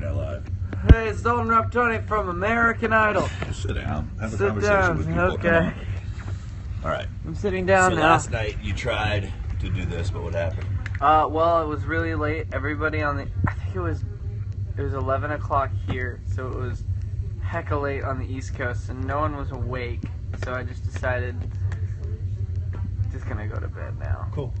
now live. Hey, it's Dalton Raptoni from American Idol. Sit down. Have a Sit conversation down. with people. Okay. Come on. All right. I'm sitting down So now. last night you tried to do this, but what happened? Well, it was really late. Everybody on the, I think it was 11 o'clock here, so it was hecka late on the East Coast, and no one was awake. So I just decided, just gonna go to bed now. Cool.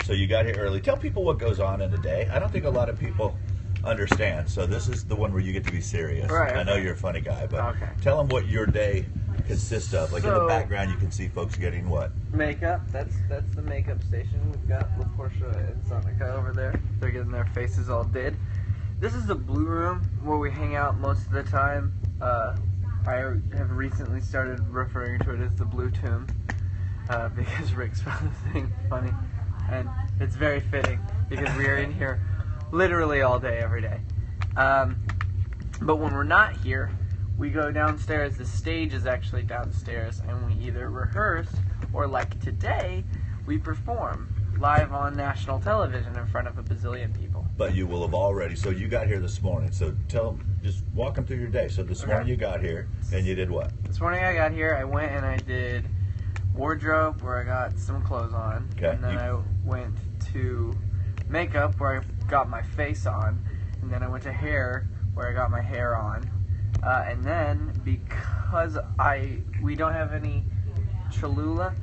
So you got here early. Tell people what goes on in a day. I don't think a lot of people understand. So this is the one where you get to be serious. Right. I know you're a funny guy, but Okay. tell them what your day consists of. Like in the So- background, you can see folks getting what? Makeup. That's the makeup station. We've got LaPortia and Sonica over there. They're getting their faces all did. This is the blue room where we hang out most of the time. I have recently started referring to it as the Blue Tomb because Rick's found the thing funny, and it's very fitting because we are in here literally all day, every day. But when we're not here, we go downstairs. The stage is actually downstairs, and we either rehearse or, like today, we perform live on national television in front of a bazillion people. But you will have already. So you got here this morning. So tell them, just walk them through your day. So this morning you got here and you did what? This morning I got here, I went and I did wardrobe where I got some clothes on. Okay. And then I went to makeup where I got my face on. And then I went to hair where I got my hair on. And then because we don't have any Cholula,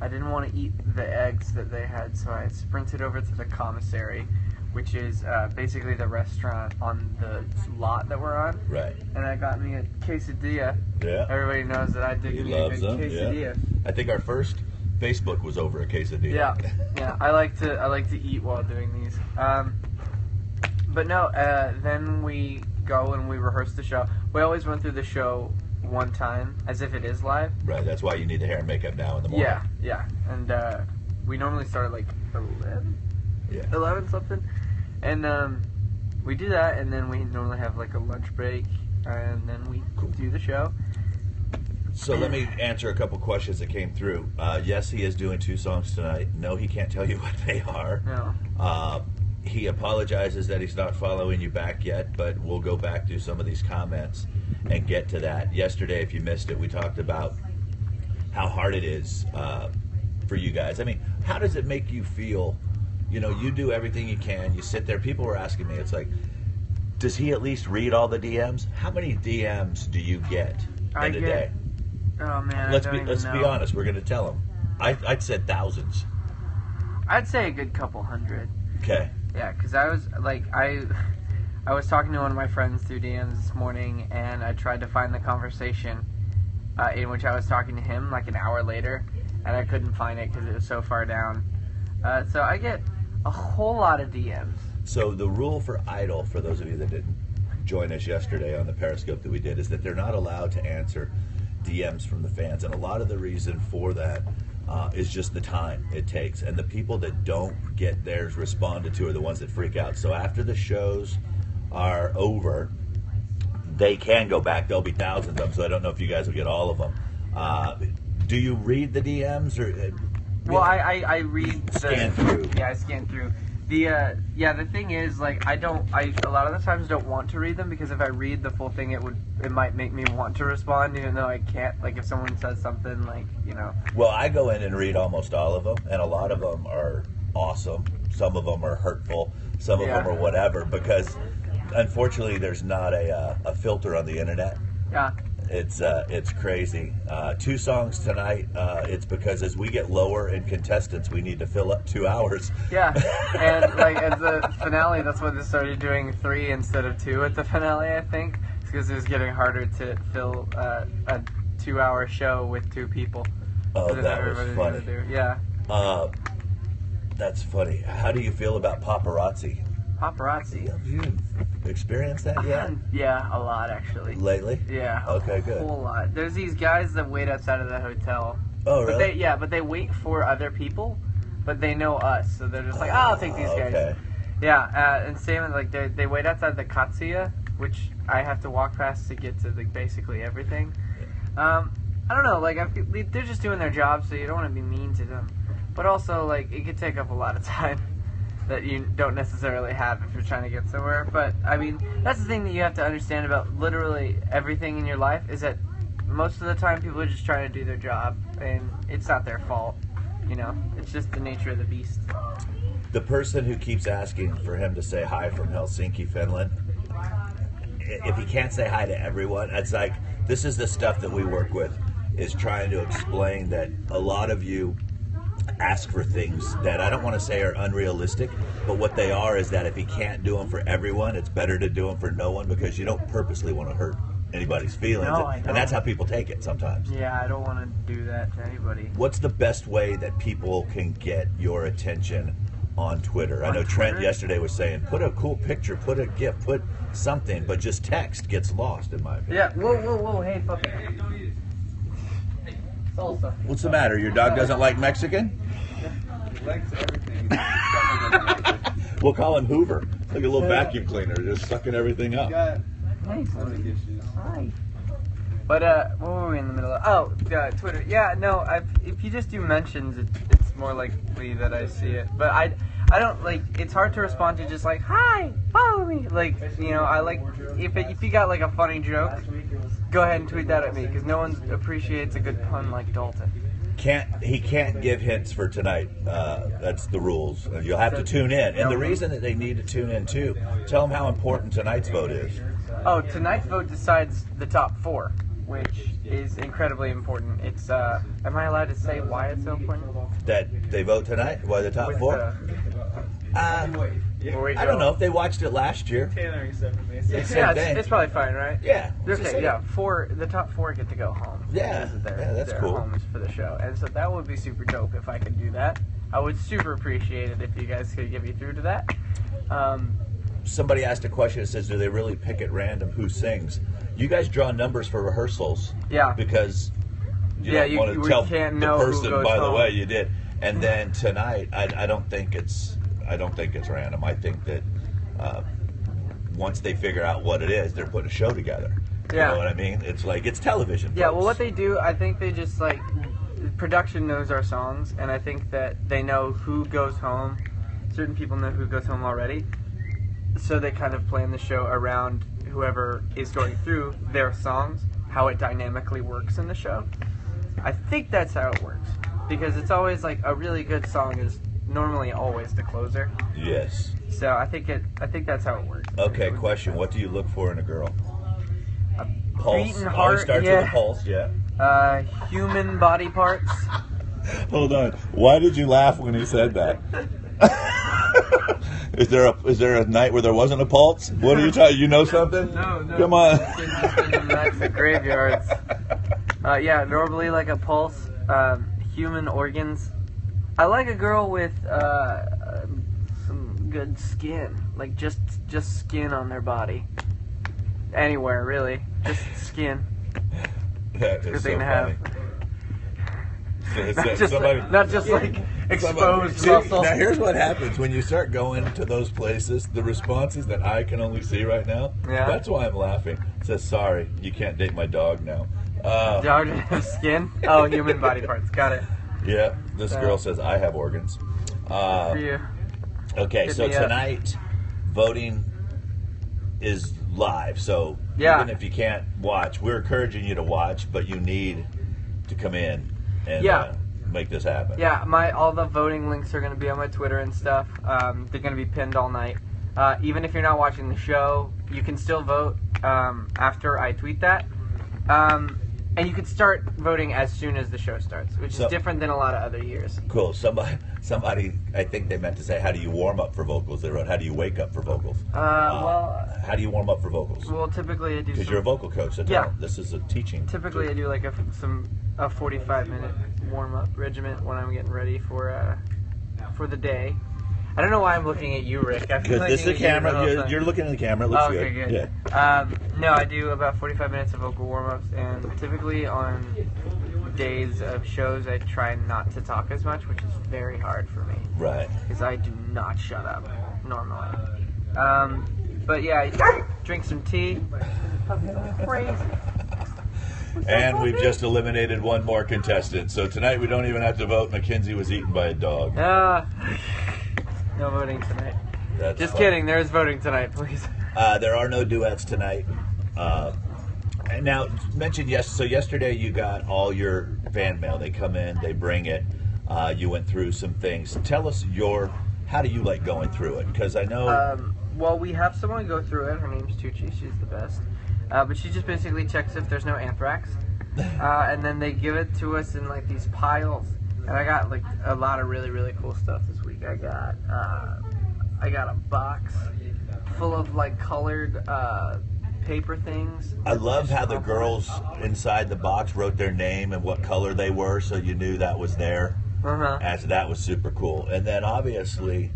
I didn't want to eat the eggs that they had, so I sprinted over to the commissary, which is basically the restaurant on the lot that we're on. Right. And I got me a quesadilla. Yeah. Everybody knows that I dig He me a loves good them. quesadilla. Yeah. I think our first Facebook was over a quesadilla. Yeah, yeah. I like to eat while doing these. But no. Then we go and we rehearse the show. We always run through the show one time as if it is live. Right. That's why you need the hair and makeup now in the morning. Yeah. And we normally start at like 11. Yeah. 11 something. And we do that, and then we normally have like a lunch break, and then we do the show. So let me answer a couple questions that came through. Yes, he is doing 2 songs tonight. No, he can't tell you what they are. No. He apologizes that he's not following you back yet, but we'll go back through some of these comments and get to that. Yesterday, if you missed it, we talked about how hard it is for you guys. I mean, how does it make you feel? You know, you do everything you can. You sit there. People were asking me, it's like, does he at least read all the DMs? How many DMs do you get in a day? Oh man, Let's I don't be even know. honest. We're going to tell him. I'd said thousands. I'd say a good couple hundred. Okay. Yeah, because I was like, I was talking to one of my friends through DMs this morning, and I tried to find the conversation in which I was talking to him like an hour later, and I couldn't find it because it was so far down. So I get a whole lot of DMs. So the rule for Idol, for those of you that didn't join us yesterday on the Periscope that we did, is that they're not allowed to answer DMs from the fans. And a lot of the reason for that is just the time it takes. And the people that don't get theirs responded to are the ones that freak out. So after the shows are over, they can go back. There'll be thousands of them, so I don't know if you guys will get all of them. Do you read the DMs? Or? Well, I read Scan through. Yeah, I scan through. The thing is, like, I a lot of the times don't want to read them, because if I read the full thing, it might make me want to respond, even though I can't. Like, if someone says something, like, you know. Well, I go in and read almost all of them, and a lot of them are awesome. Some of them are hurtful. Some of them are whatever, because unfortunately there's not a filter on the internet. Yeah. It's crazy. 2 songs tonight. It's because as we get lower in contestants, we need to fill up 2 hours. Yeah, and like as the finale, that's why they started doing 3 instead of 2 at the finale. I think it's because it was getting harder to fill a 2-hour show with 2 people. Oh, that was funny. Yeah. That's funny. How do you feel about paparazzi? Paparazzi. Have you experienced that yet? Yeah, a lot actually. Lately? Yeah. Okay, good. A whole lot. There's these guys that wait outside of the hotel. Oh, really? But they wait for other people, but they know us, so they're just like, I'll take these guys. Okay. Yeah, and same, like, they wait outside the Katsuya, which I have to walk past to get to, like, basically everything. I don't know, like, I feel, they're just doing their job, so you don't want to be mean to them. But also, like, it could take up a lot of time. that you don't necessarily have if you're trying to get somewhere. But I mean, that's the thing that you have to understand about literally everything in your life is that most of the time people are just trying to do their job, and it's not their fault. You know, it's just the nature of the beast. The person who keeps asking for him to say hi from Helsinki, Finland, if he can't say hi to everyone, it's like, this is the stuff that we work with, is trying to explain that a lot of you ask for things that I don't want to say are unrealistic, but what they are is that if he can't do them for everyone, it's better to do them for no one, because you don't purposely want to hurt anybody's feelings. No, I don't. And that's how people take it sometimes. Yeah, I don't want to do that to anybody. What's the best way that people can get your attention on Twitter? I know Trent Twitter? yesterday was saying, put a cool picture, put a GIF, put something, but just text gets lost, in my opinion. Yeah, whoa, hey, fuck it. Salsa. What's the matter? Your dog doesn't like Mexican? He likes everything. We'll call him Hoover. Like a little vacuum cleaner, just sucking everything up. Got Hey, stomach issues. hi. But, what were we in the middle of? Oh, Twitter. Yeah, no, if you just do mentions, it's more likely that I see it. But I don't, like, it's hard to respond to just like, hi, follow me. Like, you know, I like, if you got, like, a funny joke, go ahead and tweet that at me, because no one appreciates a good pun like Dalton. He can't give hints for tonight. That's the rules. You'll have to tune in. And the reason that they need to tune in, too, tell them how important tonight's vote is. Oh, tonight's vote decides the top 4, which is incredibly important. It's, am I allowed to say why it's so important? That they vote tonight? Why the top With 4? Where we I go. don't know if they watched it last year. Tailoring stuff for me. It's Yeah, same thing. it's probably fine, right? Yeah. it's the Okay, same. yeah. The top 4 get to go home. Yeah, This is their, yeah, that's their cool. homes for the show, and so that would be super dope if I could do that. I would super appreciate it if you guys could get me through to that. Somebody asked a question that says, do they really pick at random who sings? You guys draw numbers for rehearsals. Yeah. Because you Yeah, don't want to we tell can't the know who person, goes by the home. way, you did. And then tonight, I don't think it's random. I think that once they figure out what it is, they're putting a show together. Yeah. You know what I mean? It's like, it's television. Yeah, well, folks. what they do, I think they just, like, production knows our songs, and I think that they know who goes home. Certain people know who goes home already, so they kind of plan the show around whoever is going through their songs, how it dynamically works in the show. I think that's how it works, because it's always, like, a really good song is normally always the closer. Yes. So I think that's how it works. Okay, question. What do you look for in a girl? Pulse. Beating Always heart, starts yeah. with a pulse, yeah. Human body parts. Hold on. Why did you laugh when he said that? Is there a night where there wasn't a pulse? What are you talking? You know something? No. Come on. That's the graveyards. Yeah, normally like a pulse, human organs. I like a girl with some good skin, like just skin on their body. Anywhere really, just skin. That Good is thing so to funny. have. So Not just, somebody- not just like exposed See, muscle. now here's what happens when you start going to those places. The responses that I can only see right now. Yeah. That's why I'm laughing. It says, "Sorry, you can't date my dog now." Dog skin? Oh, human body parts. Got it. Yeah. This girl says, "I have organs." For you. Okay, Hit so me up. tonight voting is live. So Yeah. even if you can't watch, we're encouraging you to watch, but you need to come in and Yeah. make this happen. Yeah, all the voting links are going to be on my Twitter and stuff. They're going to be pinned all night. Even if you're not watching the show, you can still vote after I tweet that. And you can start voting as soon as the show starts, which So- is different than a lot of other years. Cool. Somebody, I think they meant to say, how do you warm up for vocals? They wrote, how do you wake up for vocals? Well, How do you warm up for vocals? typically I do. Because you're a vocal coach. So Yeah. this is a teaching. Typically I do like a 45-minute warm-up regiment when I'm getting ready for the day. I don't know why I'm looking at you, Rick. I feel Because like this is the looking at you the camera. whole You're, time. you're looking at the camera. It looks Oh, okay, good. Yeah. No, I do about 45 minutes of vocal warm-ups, and typically on days of shows, I try not to talk as much, which is very hard for me, Right. because I do not shut up normally. But yeah, drink some tea. Crazy. And we've just eliminated one more contestant. So tonight we don't even have to vote. Mackenzie was eaten by a dog. No voting tonight. That's Just fun. kidding. There's voting tonight, please. There are no duets tonight. And now, mentioned so yesterday you got all your fan mail. They come in, they bring it. You went through some things. Tell us how do you like going through it? Because I know. Well, we have someone go through it. Her name's Tucci. She's the best. But she just basically checks if there's no anthrax. And then they give it to us in like these piles. And I got like a lot of really, really cool stuff this week. I got a box full of like colored paper things. I love how the girls inside the box wrote their name and what color they were, so you knew that was there. As that was super cool. And then obviously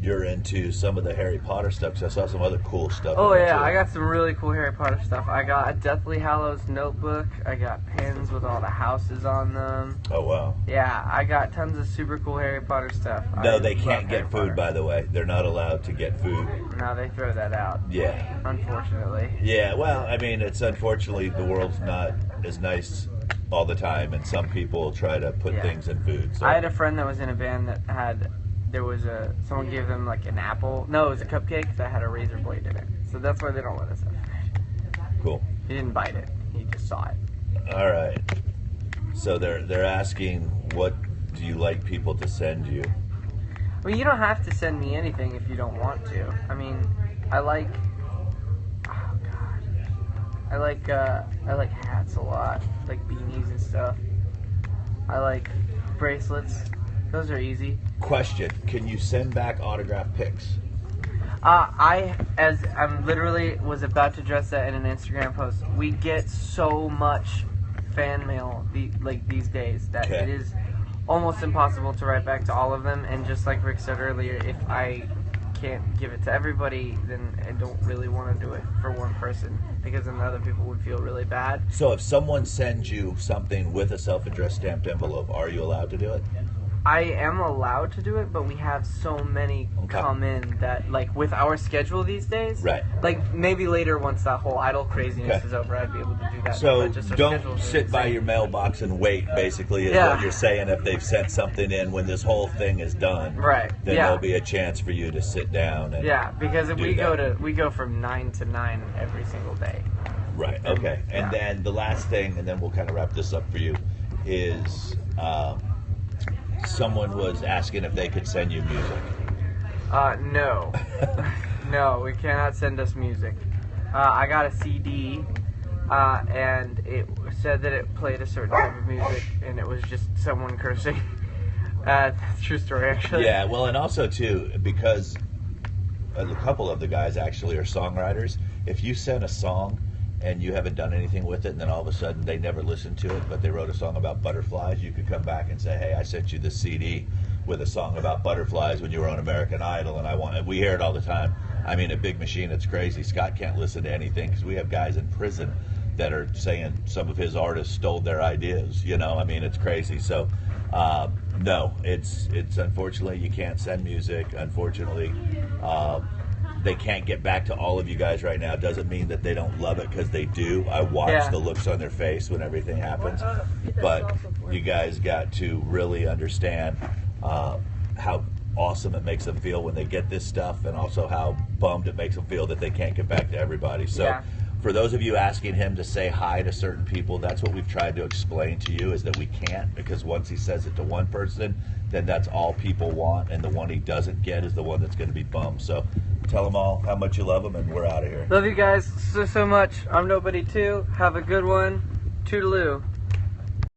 you're into some of the Harry Potter stuff, because I saw some other cool stuff. Oh in there, yeah, too. I got some really cool Harry Potter stuff. I got a Deathly Hallows notebook. I got pins with all the houses on them. Oh wow. Yeah, I got tons of super cool Harry Potter stuff. No, I they love can't Harry get Potter. food, by the way. They're not allowed to get food. No, they throw that out. Yeah. Unfortunately. Yeah, well, I mean, it's unfortunately the world's not as nice all the time, and some people try to put Yeah. things in food. So. I had a friend that was in a band that someone gave them like an apple. No, it was a cupcake that had a razor blade in it. So that's why they don't let us have food. Cool. He didn't bite it. He just saw it. All right. So they're asking, what do you like people to send you? I mean, you don't have to send me anything if you don't want to. I mean, I like hats a lot, like beanies and stuff. I like bracelets. Those are easy. Question: can you send back autograph pics? I'm literally was about to address that in an Instagram post. We get so much fan mail these days that Okay. it is almost impossible to write back to all of them. And just like Rick said earlier, if I can't give it to everybody, then I don't really want to do it for one person, because then other people would feel really bad. So if someone sends you something with a self-addressed stamped envelope, are you allowed to do it? I am allowed to do it, but we have so many Okay. come in that, like, with our schedule these days, Right. like, maybe later once that whole idle craziness Okay. is over, I'd be able to do that. So but just our don't schedules are sit by insane. your mailbox and wait, basically, is Yeah. what you're saying. If they've sent something in when this whole thing is done, Right. then Yeah. there'll be a chance for you to sit down and Yeah, because if do we go from 9 to 9 every single day. Right. Okay. And Yeah. then the last thing, and then we'll kind of wrap this up for you, is someone was asking if they could send you music. No. No, we cannot send us music. I got a CD, and it said that it played a certain type of music, and it was just someone cursing. True story, actually. Yeah. Well, and also too, because a couple of the guys actually are songwriters. If you send a song and you haven't done anything with it, and then all of a sudden they never listened to it, but they wrote a song about butterflies, you could come back and say, hey, I sent you this CD with a song about butterflies when you were on American Idol, and we hear it all the time. I mean, a Big Machine, it's crazy. Scott can't listen to anything because we have guys in prison that are saying some of his artists stole their ideas. You know, I mean, it's crazy. So, no, it's unfortunately you can't send music. Unfortunately, they can't get back to all of you guys right now. Doesn't mean that they don't love it, because they do. I watch Yeah. the looks on their face when everything happens. But you guys got to really understand how awesome it makes them feel when they get this stuff, and also how bummed it makes them feel that they can't get back to everybody. So Yeah. for those of you asking him to say hi to certain people, that's what we've tried to explain to you, is that we can't, because once he says it to one person, then that's all people want, and the one he doesn't get is the one that's going to be bummed. So tell them all how much you love them, and we're out of here. Love you guys so much. I'm Nobody Too. Have a good one. Toodaloo.